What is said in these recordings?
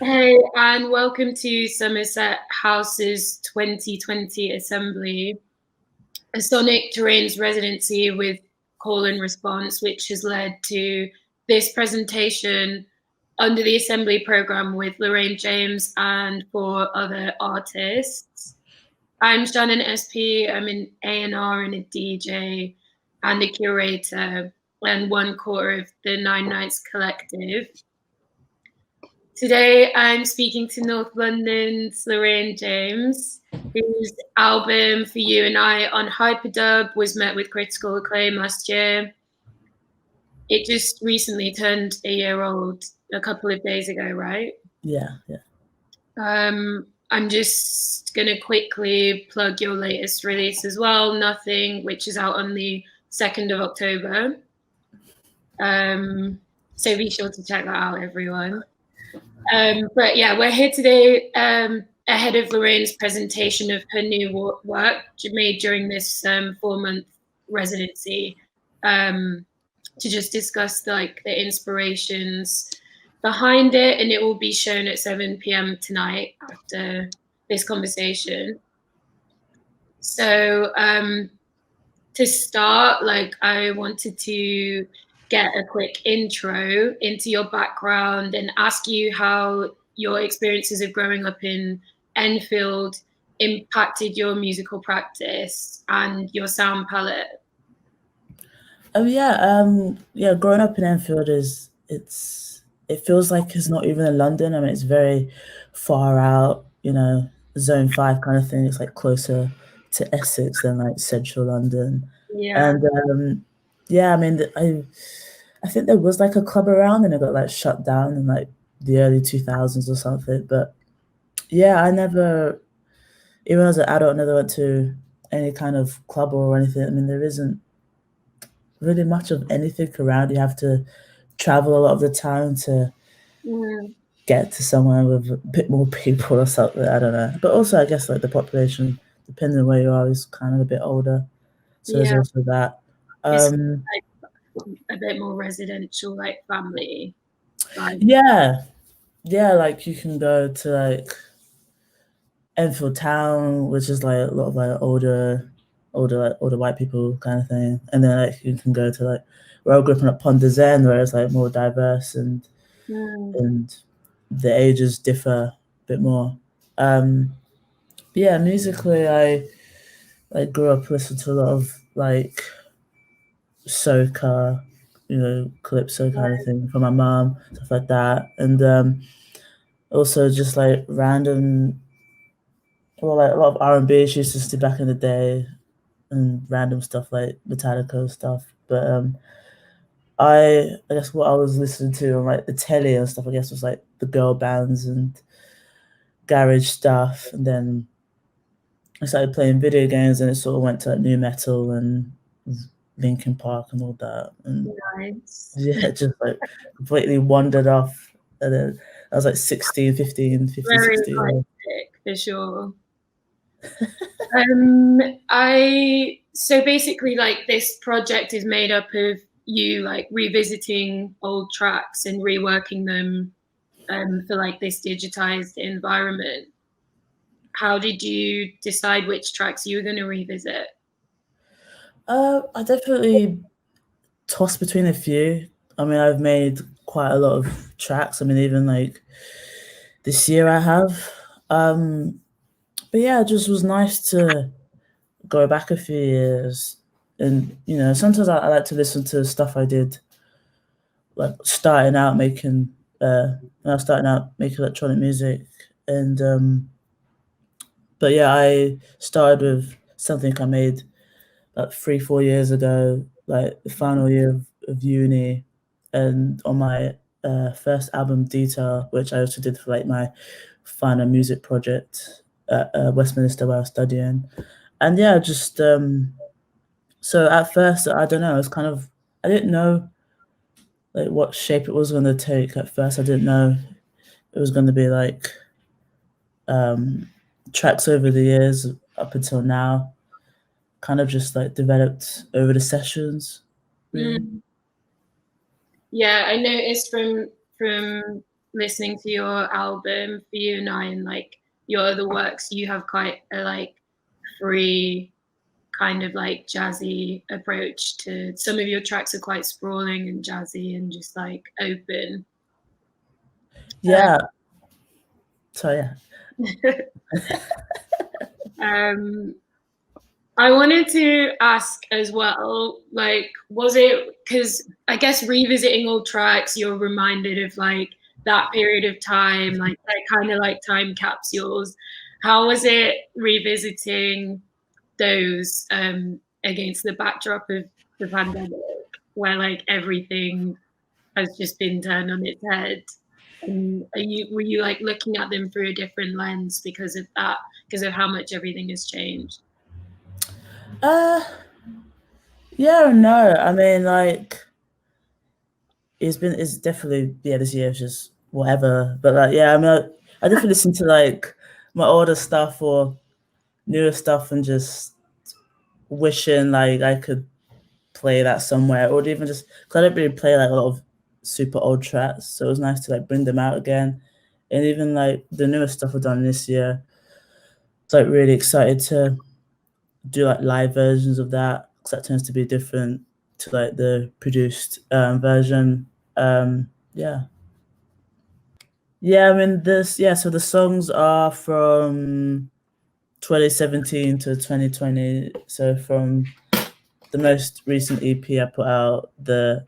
Hey, and welcome to Somerset House's 2020 Assembly, a sonic terrains residency with call and response, which has led to this presentation under the Assembly programme with Loraine James and 4 other artists. I'm Shannen SP, I'm an A&R and a DJ and a curator and one core of the Nine Nights Collective. Today, I'm speaking to North London's Loraine James, whose album For You and I on Hyperdub was met with critical acclaim last year. It just recently turned a year old a couple of days ago, right? Yeah. I'm just going to quickly plug your latest release as well, Nothing, which is out on the 2nd of October. So be sure to check that out, everyone. But yeah, we're here today ahead of Lorraine's presentation of her new work made during this 4-month residency to just discuss the inspirations behind it, and it will be shown at 7 p.m. tonight after this conversation. So to start, I wanted to get a quick intro into your background and ask you how your experiences of growing up in Enfield impacted your musical practice and your sound palette. Growing up in Enfield it feels like it's not even in London. I mean, it's very far out, zone 5 kind of thing. It's like closer to Essex than like central London. Yeah. And I think there was like a club around and it got like shut down in like the early 2000s or something. But yeah, I never, even as an adult, never went to any kind of club or anything. I mean, there isn't really much of anything around. You have to travel a lot of the time to get to somewhere with a bit more people or something. I don't know. But also, I guess like the population, depending on where you are, is kind of a bit older. So there's also that. It's a bit more residential, like family. Yeah, like you can go to like Enfield Town, which is like a lot of like older white people kind of thing, and then like you can go to like where I grew up in Ponders End, where it's like more diverse and the ages differ a bit more. Musically, I grew up listening to a lot of like soca, calypso kind of thing from my mom, stuff like that, and also just like random. Well, like a lot of R&B she used to do back in the day, and random stuff like Metallica stuff. But I guess what I was listening to on like the telly and stuff, I guess, was like the girl bands and garage stuff, and then I started playing video games, and it sort of went to like new metal and Linkin Park and all that, and just like completely wandered off. And then I was like 15, 16. Very eclectic, for sure. So basically, like, this project is made up of you like revisiting old tracks and reworking them for like this digitized environment. How did you decide which tracks you were going to revisit? I definitely tossed between a few. I mean, I've made quite a lot of tracks. I mean, even like this year I have. But yeah, it just was nice to go back a few years. And, sometimes I like to listen to stuff I did, like starting out making electronic music. And, but yeah, I started with something I made like 3-4 years ago, like the final year of uni, and on my first album Detail, which I also did for like my final music project at Westminster where I was studying. And yeah, just so at first, I don't know, I didn't know like what shape it was going to take. At first I didn't know it was going to be like tracks over the years up until now, kind of just like developed over the sessions. Yeah, I noticed from listening to your album for you and I and like your other works, you have quite a like free kind of like jazzy approach to some of your tracks are quite sprawling and jazzy and just like open. Yeah. So yeah. I wanted to ask as well, like, was it because I guess revisiting old tracks, you're reminded of like that period of time, like that kind of like time capsules. How was it revisiting those against the backdrop of the pandemic, where like everything has just been turned on its head? And were you like looking at them through a different lens because of that, because of how much everything has changed? Yeah or no. I mean, like, it's definitely, yeah, this year is just whatever. But like, yeah, I mean, I definitely listen to like my older stuff or newer stuff and just wishing like I could play that somewhere, or even just because I don't really play like a lot of super old tracks, so it was nice to like bring them out again. And even like the newest stuff I've done this year, it's like really excited to do like live versions of that, because that tends to be different to like the produced version. Yeah. I mean so the songs are from 2017 to 2020. So from the most recent EP I put out, the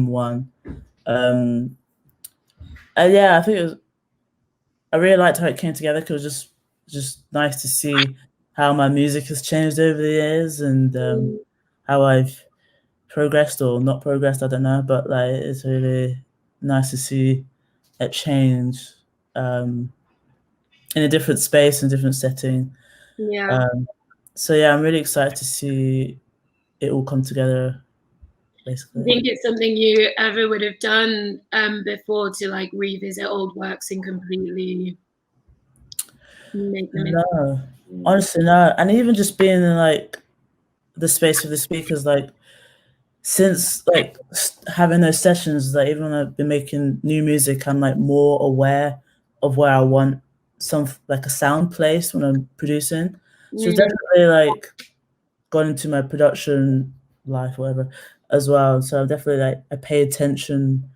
one. And yeah, I think I really liked how it came together, because it was just nice to see how my music has changed over the years, and how I've progressed or not progressed, I don't know, but like it's really nice to see it change in a different space and different setting. Yeah. So yeah, I'm really excited to see it all come together, basically. I think it's something you ever would have done before, to like revisit old works and completely make them into. No, honestly, no. And even just being in like the space of the speakers, like since like having those sessions, like even when I've been making new music, I'm like more aware of where I want some like a sound place when I'm producing. So it's definitely like gone into my production life, whatever, as well. So I'm definitely like I pay attention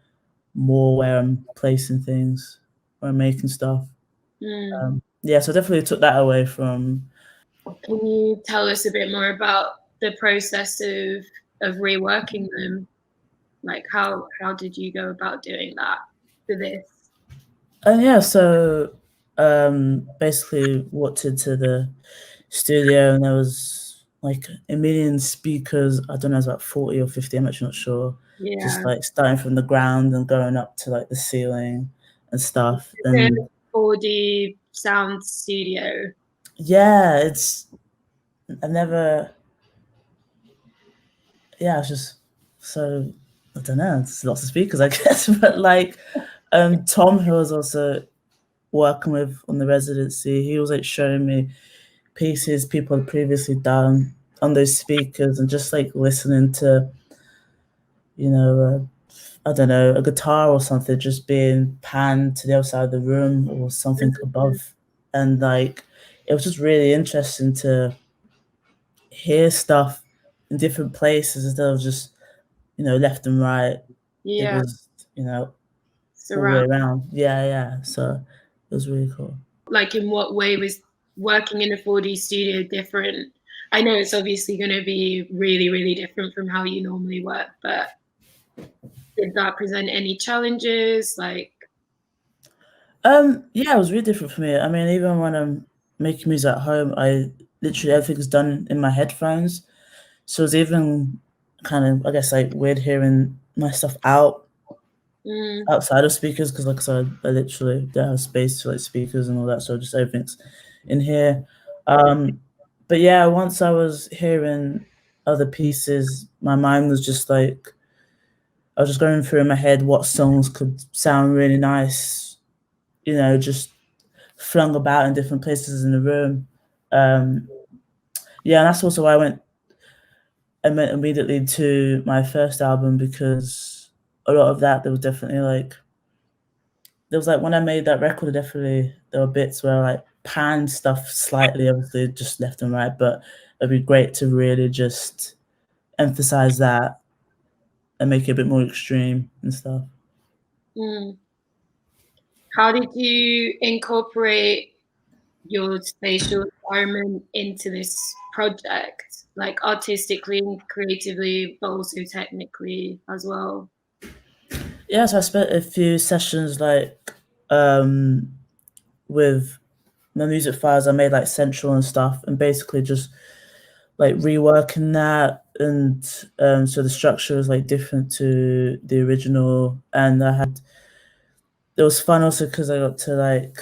more where I'm placing things, where I'm making stuff. Yeah, so I definitely took that away from. Can you tell us a bit more about the process of reworking them? Like how did you go about doing that for this? And yeah, so basically walked into the studio, and there was like a million speakers. I don't know, it's about 40 or 50, I'm actually not sure. Yeah. Just like starting from the ground and going up to like the ceiling and stuff. It's And a 4D sound studio. yeah, I never, yeah, it's just so, I don't know, it's lots of speakers, I guess. But like Tom, who was also working with on the residency, he was like showing me pieces people had previously done on those speakers, and just like listening to, you know, I don't know, a guitar or something just being panned to the other side of the room or something above. And like, it was just really interesting to hear stuff in different places instead of just, left and right. It Yeah. was, all the way Surround. around. Yeah. So it was really cool. Like, in what way was working in a 4D studio different? I know it's obviously going to be really, really different from how you normally work, but did that present any challenges? Like, Yeah, it was really different for me. I mean, even when I'm making music at home, I literally everything's done in my headphones. So it's even kind of, I guess, like weird hearing my stuff outside of speakers, because like I said, I literally don't have space for like speakers and all that, so just everything's in here. But yeah, once I was hearing other pieces, my mind was just like, I was just going through in my head what songs could sound really nice, just flung about in different places in the room. Yeah, and that's also why I went immediately to my first album, because a lot of that, there there was like when I made that record, definitely there were bits where I like panned stuff slightly, obviously just left and right, but it'd be great to really just emphasize that and make it a bit more extreme and stuff. How did you incorporate your spatial environment into this project, like artistically and creatively, but also technically as well? Yeah, so I spent a few sessions like with my music files. I made like Central and stuff, and basically just like reworking that, and so the structure was like different to the original, and it was fun also because I got to like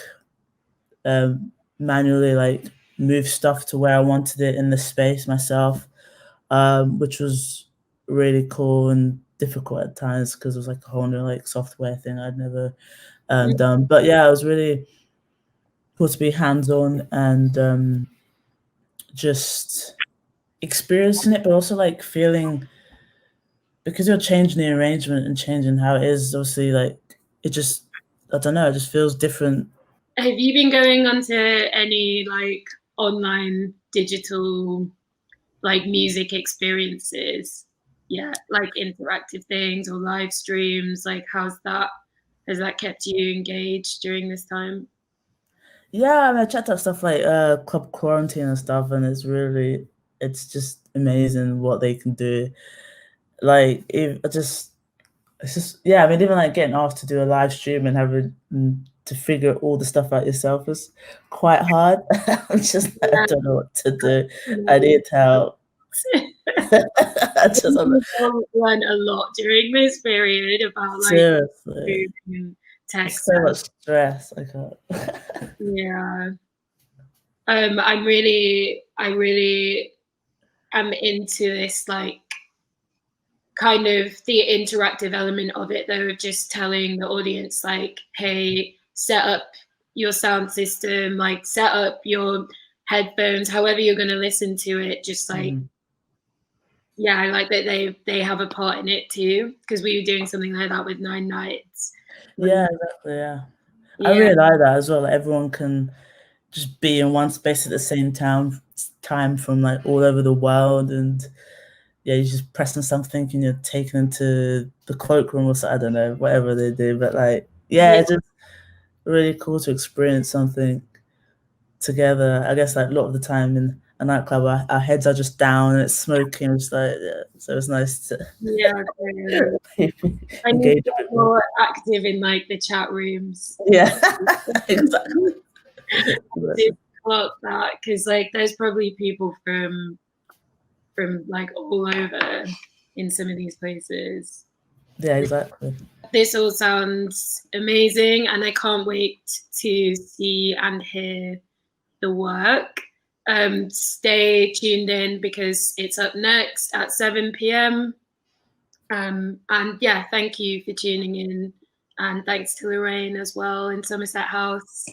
manually like move stuff to where I wanted it in the space myself, which was really cool and difficult at times because it was like a whole new like software thing I'd never done. But yeah, it was really cool to be hands-on and just experiencing it, but also like feeling, because you're changing the arrangement and changing how it is, obviously like it just, I don't know, it just feels different. Have you been going onto any like online digital like music experiences? Yeah, like interactive things or live streams? Like has that kept you engaged during this time? Yeah, I mean, I checked out stuff like Club Quarantine and stuff, and it's just amazing what they can do. Like, it's just, yeah, I mean, even like getting asked to do a live stream and having to figure all the stuff out yourself is quite hard. I'm just like, I don't know what to do. I need help. I just, learned a lot during this period about like seriously, tech. so much stress. I can't. Yeah. I really am into this like kind of the interactive element of it though, of just telling the audience like, hey, set up your sound system, like set up your headphones, however you're going to listen to it, just like yeah, I like that they have a part in it too, because we were doing something like that with 9 Nights. Yeah, exactly. Yeah, I Yeah, really like that as well. Like, everyone can just be in one space at the same time from like all over the world, and yeah, you're just pressing something and you're taken into the cloakroom or something, I don't know, whatever they do, but like yeah, it's just really cool to experience something together. I guess like a lot of the time in a nightclub, our heads are just down and it's smoking. It's like, yeah, so it's nice to I need engage to a get bit more. more active in like the chat rooms. Yeah, exactly. Clock that, because like there's probably people from like all over in some of these places. Yeah, exactly. This all sounds amazing, and I can't wait to see and hear the work. Stay tuned in because it's up next at 7 p.m. And yeah, thank you for tuning in, and thanks to Loraine as well in Somerset House.